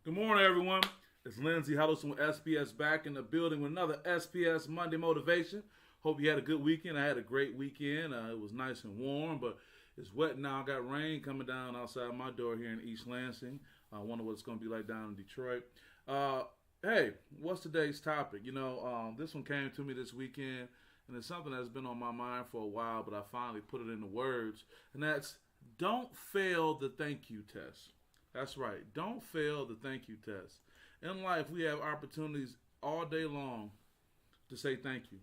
Good morning, everyone. It's Lindsay Huddleston with SPS back in the building with another SPS Monday Motivation. Hope you had a good weekend. I had a great weekend. It was nice and warm, but it's wet now. Got rain coming down outside my door here in East Lansing. I wonder what it's going to be like down in Detroit. Hey, what's today's topic? This one came to me this weekend, and it's something that's been on my mind for a while, but I finally put it into words, and that's don't fail the thank you test. That's right. Don't fail the thank you test. In life, we have opportunities all day long to say thank you.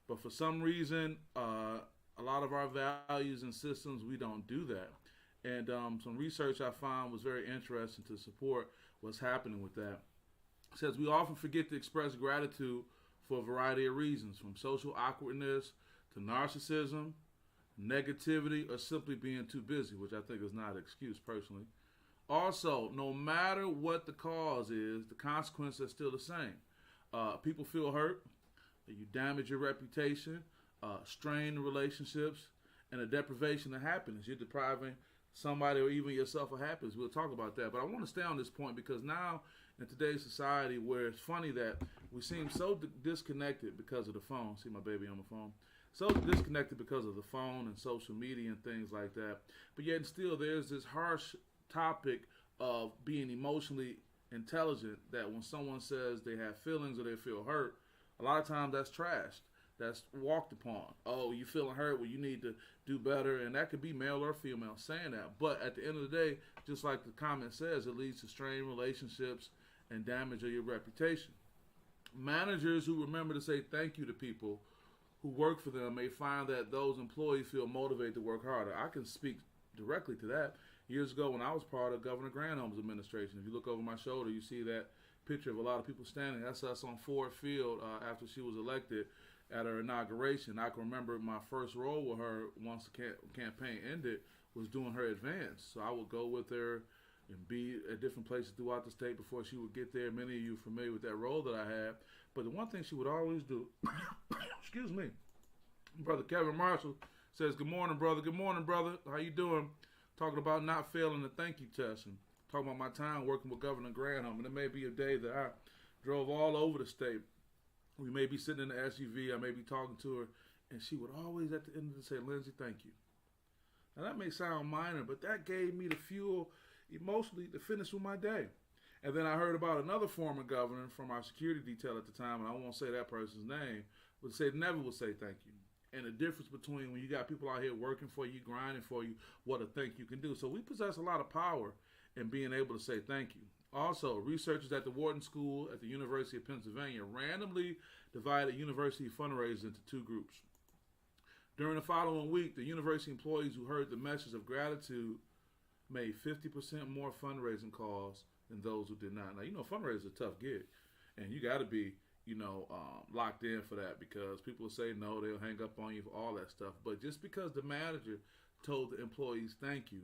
But for some reason, a lot of our values and systems, we don't do that. And some research I found was very interesting to support what's happening with that. It says we often forget to express gratitude for a variety of reasons, from social awkwardness to narcissism, negativity, or simply being too busy, which I think is not an excuse personally. Also, no matter what the cause is, the consequences are still the same. People feel hurt, you damage your reputation, strain relationships, and a deprivation of happiness. You're depriving somebody or even yourself of happiness. We'll talk about that. But I want to stay on this point because now in today's society where it's funny that we seem so disconnected because of the phone. See my baby on the phone. So disconnected because of the phone and social media and things like that. But yet still there's this harsh topic of being emotionally intelligent that when someone says they have feelings or they feel hurt, a lot of times that's trashed. That's walked upon. Oh, you feeling hurt? Well, you need to do better. And that could be male or female saying that. But at the end of the day, just like the comment says, it leads to strained relationships and damage of your reputation. Managers who remember to say thank you to people who work for them may find that those employees feel motivated to work harder. I can speak directly to that. Years ago when I was part of Governor Granholm's administration, if you look over my shoulder, you see that picture of a lot of people standing. That's us on Ford Field after she was elected at her inauguration. I can remember my first role with her once the campaign ended was doing her advance. So I would go with her and be at different places throughout the state before she would get there. Many of you are familiar with that role that I had. But the one thing she would always do, excuse me, Brother Kevin Marshall says, "Good morning, brother. Good morning, brother. How you doing?" Talking about not failing the thank you test and talking about my time working with Governor Granholm. And it may be a day that I drove all over the state. We may be sitting in the SUV. I may be talking to her. And she would always at the end of the day say, "Lindsay, thank you." Now that may sound minor, but that gave me the fuel emotionally to finish with my day. And then I heard about another former governor from our security detail at the time, and I won't say that person's name, but said never would say thank you. And the difference between when you got people out here working for you, grinding for you, what a thank you can do. So we possess a lot of power in being able to say thank you. Also, researchers at the Wharton School at the University of Pennsylvania randomly divided university fundraisers into two groups. During the following week, the university employees who heard the message of gratitude made 50% more fundraising calls than those who did not. Now, fundraising is a tough gig, and you got to be locked in for that because people will say no, they'll hang up on you for all that stuff. But just because the manager told the employees thank you,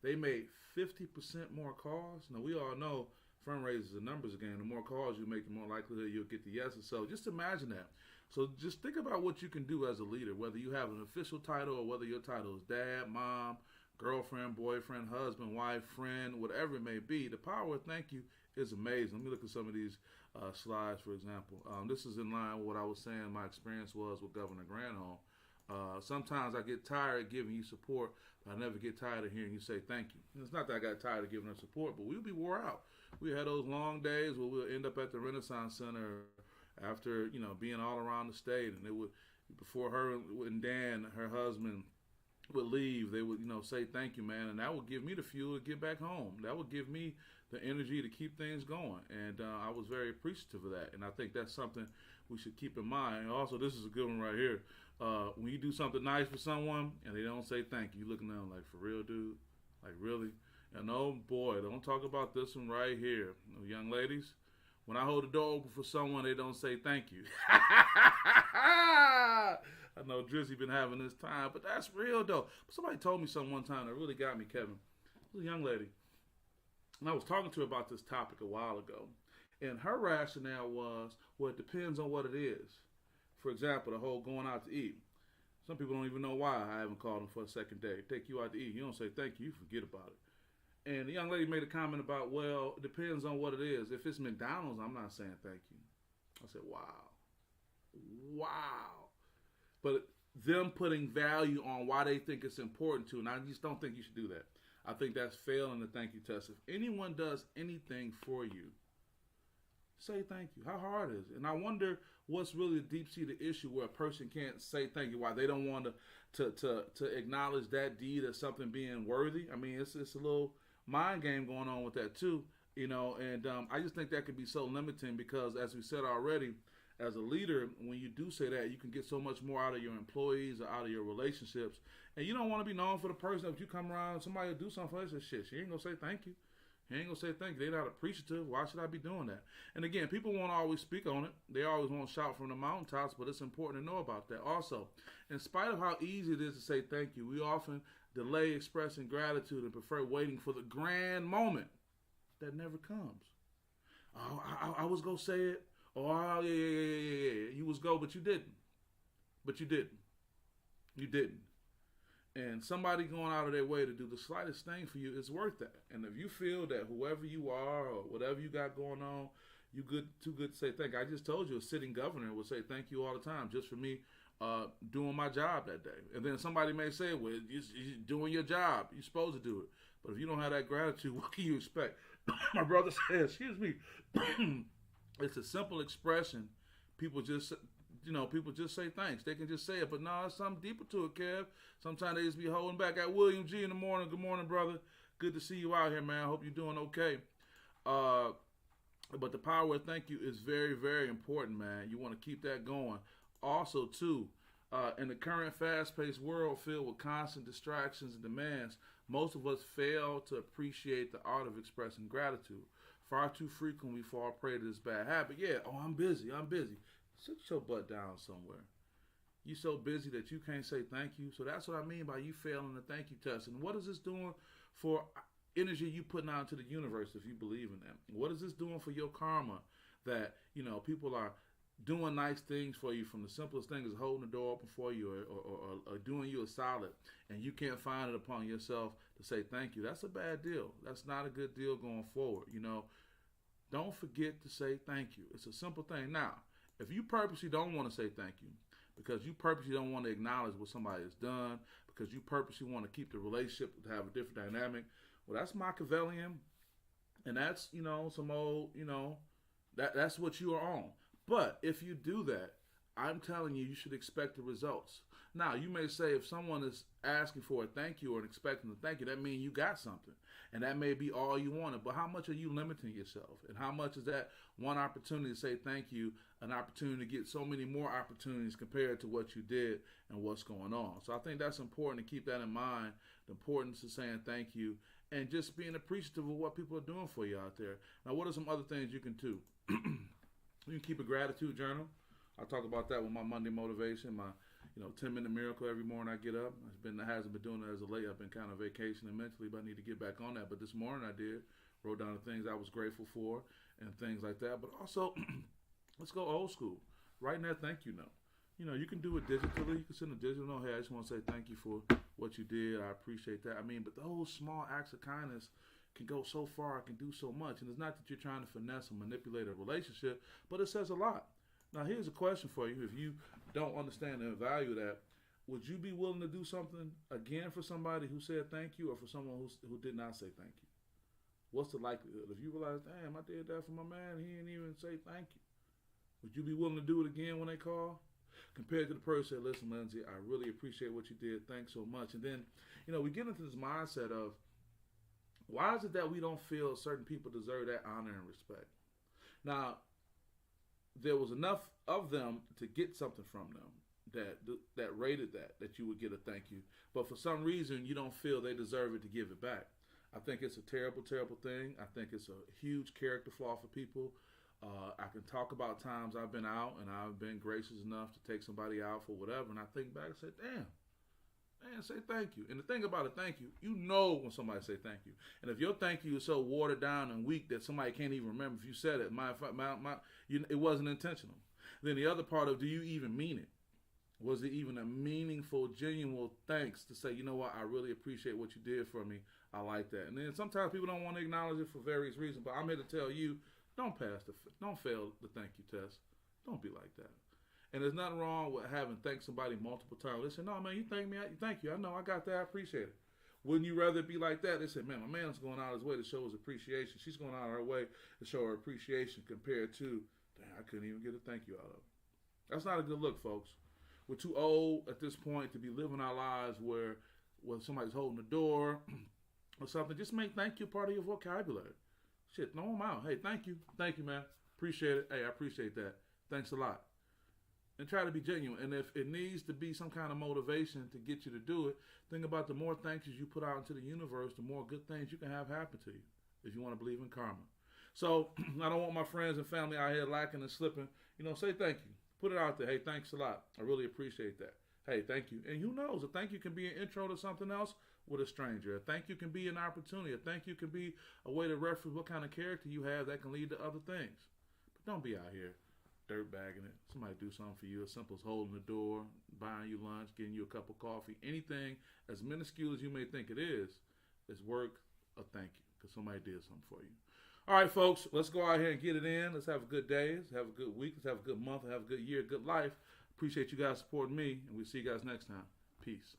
they made 50% more calls. Now, we all know fundraisers are numbers game. The more calls you make, the more likelihood you'll get the yeses. So just imagine that. So just think about what you can do as a leader, whether you have an official title or whether your title is dad, mom, girlfriend, boyfriend, husband, wife, friend, whatever it may be. The power of thank you is amazing. Let me look at some of these slides, for example. This is in line with what I was saying my experience was with Governor Granholm. Sometimes I get tired of giving you support, but I never get tired of hearing you say thank you. And it's not that I got tired of giving her support, but we'll be wore out. We had those long days where we'll end up at the Renaissance Center after, being all around the state. And it would, before her and Dan, her husband, would leave, they would, say thank you, man. And that would give me the fuel to get back home. That would give me the energy to keep things going. And I was very appreciative of that. And I think that's something we should keep in mind. And also, this is a good one right here. When you do something nice for someone and they don't say thank you, you looking at them like, for real, dude? Like, really? And oh boy, don't talk about this one right here. Young ladies, when I hold the door open for someone, they don't say thank you. I know Drizzy been having this time, but that's real though. But somebody told me something one time that really got me, Kevin. It was a young lady. And I was talking to her about this topic a while ago. And her rationale was, well, it depends on what it is. For example, the whole going out to eat. Some people don't even know why I haven't called them for a second date. Take you out to eat. You don't say thank you, you forget about it. And the young lady made a comment about, well, it depends on what it is. If it's McDonald's, I'm not saying thank you. I said, wow. Wow. But them putting value on why they think it's important to, and I just don't think you should do that. I think that's failing the thank you test. If anyone does anything for you, say thank you. How hard is it? And I wonder what's really the deep-seated issue where a person can't say thank you, why they don't want to acknowledge that deed as something being worthy. I mean, it's a little mind game going on with that too, and I just think that could be so limiting because, as we said already, as a leader, when you do say that, you can get so much more out of your employees or out of your relationships. And you don't want to be known for the person that if you come around, somebody will do something for you, say, shit, she ain't going to say thank you. He ain't going to say thank you. They're not appreciative. Why should I be doing that? And again, people won't always speak on it. They always won't shout from the mountaintops, but it's important to know about that. Also, in spite of how easy it is to say thank you, we often delay expressing gratitude and prefer waiting for the grand moment that never comes. Oh, I was going to say it. Oh, yeah. You was go, but you didn't. You didn't. And somebody going out of their way to do the slightest thing for you is worth that. And if you feel that whoever you are or whatever you got going on, you too good to say thank you. I just told you a sitting governor would say thank you all the time just for me doing my job that day. And then somebody may say, well, you're doing your job. You're supposed to do it. But if you don't have that gratitude, what can you expect? My brother said, excuse me, it's a simple expression. People just say thanks. They can just say it, but no, there's something deeper to it, Kev. Sometimes they just be holding back. At William G in the morning. Good morning, brother. Good to see you out here, man. I hope you're doing okay. But the power of thank you is very, very important, man. You want to keep that going. Also, too, in the current fast-paced world filled with constant distractions and demands, most of us fail to appreciate the art of expressing gratitude. Far too frequently we fall prey to this bad habit. Yeah, I'm busy. Sit your butt down somewhere. You so busy that you can't say thank you. So that's what I mean by you failing the thank you test. And what is this doing for energy you putting out into the universe if you believe in that? What is this doing for your karma that, people are doing nice things for you, from the simplest thing as holding the door open for you or doing you a solid, and you can't find it upon yourself to say thank you? That's a bad deal. That's not a good deal going forward. Don't forget to say thank you. It's a simple thing. Now, if you purposely don't want to say thank you because you purposely don't want to acknowledge what somebody has done, because you purposely want to keep the relationship to have a different dynamic, well, that's Machiavellian, and that's, some old, that's what you are on. But if you do that, I'm telling you, you should expect the results. Now, you may say if someone is asking for a thank you or expecting a thank you, that means you got something. And that may be all you wanted. But how much are you limiting yourself? And how much is that one opportunity to say thank you an opportunity to get so many more opportunities compared to what you did and what's going on? So I think that's important to keep that in mind, the importance of saying thank you and just being appreciative of what people are doing for you out there. Now, what are some other things you can do? You can keep a gratitude journal. I talk about that with my Monday Motivation, my 10-minute miracle every morning I get up. I hasn't been doing it as of late. I've been kind of vacationing mentally, but I need to get back on that. But this morning I did. Wrote down the things I was grateful for and things like that. But also, let's go old school. Writing that thank you note. You can do it digitally. You can send a digital note. Hey, I just want to say thank you for what you did. I appreciate that. But those small acts of kindness can go so far, can do so much. And it's not that you're trying to finesse or manipulate a relationship, but it says a lot. Now, here's a question for you. If you don't understand and value that, would you be willing to do something again for somebody who said thank you or for someone who did not say thank you? What's the likelihood? If you realize, damn, I did that for my man, he didn't even say thank you. Would you be willing to do it again when they call? Compared to the person that said, listen, Lindsay, I really appreciate what you did. Thanks so much. And then, we get into this mindset of, why is it that we don't feel certain people deserve that honor and respect? Now, there was enough of them to get something from them that rated that you would get a thank you. But for some reason, you don't feel they deserve it to give it back. I think it's a terrible, terrible thing. I think it's a huge character flaw for people. I can talk about times I've been out and I've been gracious enough to take somebody out for whatever, and I think back and say, damn, say thank you. And the thing about it, thank you, when somebody say thank you. And if your thank you is so watered down and weak that somebody can't even remember if you said it, it wasn't intentional. Then the other part of, do you even mean it? Was it even a meaningful, genuine thanks to say, you know what, I really appreciate what you did for me. I like that. And then sometimes people don't want to acknowledge it for various reasons, but I'm here to tell you, don't fail the thank you test. Don't be like that. And there's nothing wrong with having thanked somebody multiple times. They say, no, man, you thank me. Thank you. I know I got that. I appreciate it. Wouldn't you rather it be like that? They say, man, my man's going out of his way to show his appreciation. She's going out of her way to show her appreciation compared to, damn, I couldn't even get a thank you out of her. That's not a good look, folks. We're too old at this point to be living our lives where somebody's holding the door or something. Just make thank you part of your vocabulary. Shit, throw them out. Hey, thank you. Thank you, man. Appreciate it. Hey, I appreciate that. Thanks a lot. And try to be genuine. And if it needs to be some kind of motivation to get you to do it, think about the more thank yous you put out into the universe, the more good things you can have happen to you if you want to believe in karma. So I don't want my friends and family out here lacking and slipping. Say thank you. Put it out there. Hey, thanks a lot. I really appreciate that. Hey, thank you. And who knows? A thank you can be an intro to something else with a stranger. A thank you can be an opportunity. A thank you can be a way to reference what kind of character you have that can lead to other things. But don't be out here dirtbagging it. Somebody do something for you as simple as holding the door, buying you lunch, getting you a cup of coffee. Anything as minuscule as you may think it is worth a thank you because somebody did something for you. All right, folks, let's go out here and get it in. Let's have a good day. Let's have a good week. Let's have a good month. Have a good year, good life. Appreciate you guys supporting me, and we'll see you guys next time. Peace.